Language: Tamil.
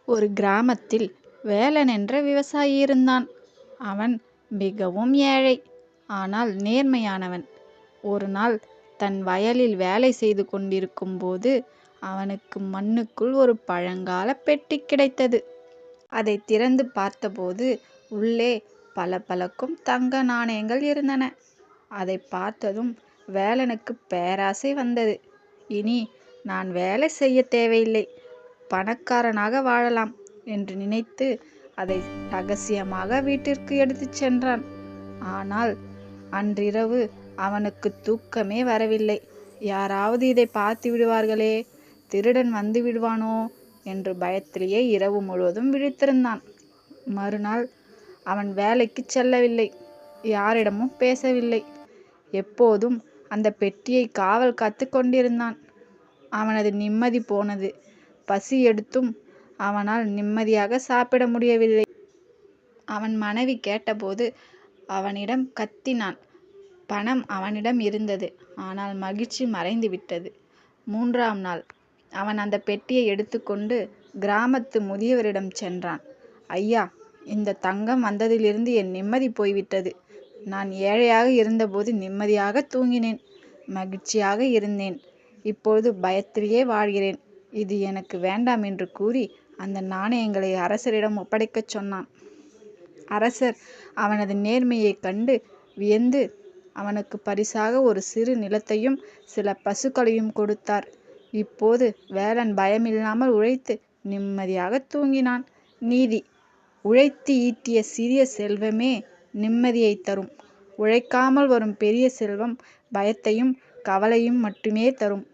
ஒரு கிராமத்தில் வேலன் என்ற விவசாயி இருந்தான். அவன் மிகவும் ஏழை, ஆனால் நேர்மையானவன். ஒரு நாள் தன் வயலில் வேலை செய்து கொண்டிருக்கும் போது அவனுக்கு மண்ணுக்குள் ஒரு பழங்கால பெட்டி கிடைத்தது. அதை திறந்து பார்த்தபோது உள்ளே பளபளக்கும் தங்க நாணயங்கள் இருந்தன. அதை பார்த்ததும் வேலனுக்கு பேராசை வந்தது. இனி நான் வேலை செய்ய தேவையில்லை, பணக்காரனாக வாழலாம் என்று நினைத்து அதை ரகசியமாக வீட்டிற்கு எடுத்துச் சென்றான். ஆனால் அன்றிரவு அவனுக்கு தூக்கமே வரவில்லை. யாராவது இதை பார்த்து விடுவார்களே, திருடன் வந்து விடுவானோ என்று பயத்திலேயே இரவு முழுவதும் விழித்திருந்தான். மறுநாள் அவன் வேலைக்கு செல்லவில்லை, யாரிடமும் பேசவில்லை. எப்போதும் அந்த பெட்டியை காவல் காத்து கொண்டிருந்தான். அவனது நிம்மதி போனது. பசி எடுத்தும் அவனால் நிம்மதியாக சாப்பிட முடியவில்லை. அவன் மனைவி கேட்டபோது அவனிடம் கத்தினான். பணம் அவனிடம் இருந்தது, ஆனால் மகிழ்ச்சி மறைந்து விட்டது. 3ஆம் நாள் அவன் அந்த பெட்டியை எடுத்துக்கொண்டு கிராமத்து முதியவரிடம் சென்றான். ஐயா, இந்த தங்கம் வந்ததிலிருந்து என் நிம்மதி போய்விட்டது. நான் ஏழையாக இருந்தபோது நிம்மதியாக தூங்கினேன், மகிழ்ச்சியாக இருந்தேன். இப்பொழுது பயத்திலேயே வாழ்கிறேன். இது எனக்கு வேண்டாம் என்று கூறி அந்த நாணயங்களை அரசரிடம் ஒப்படைக்கச் சொன்னான். அரசர் அவனது நேர்மையை கண்டு வியந்து அவனுக்கு பரிசாக ஒரு சிறு நிலத்தையும் சில பசுக்களையும் கொடுத்தார். இப்போது வேலன் பயமில்லாமல் உழைத்து நிம்மதியாக தூங்கினான். நீதி: உழைத்து ஈட்டிய சிறிய செல்வமே நிம்மதியை தரும். உழைக்காமல் வரும் பெரிய செல்வம் பயத்தையும் கவலையும் மட்டுமே தரும்.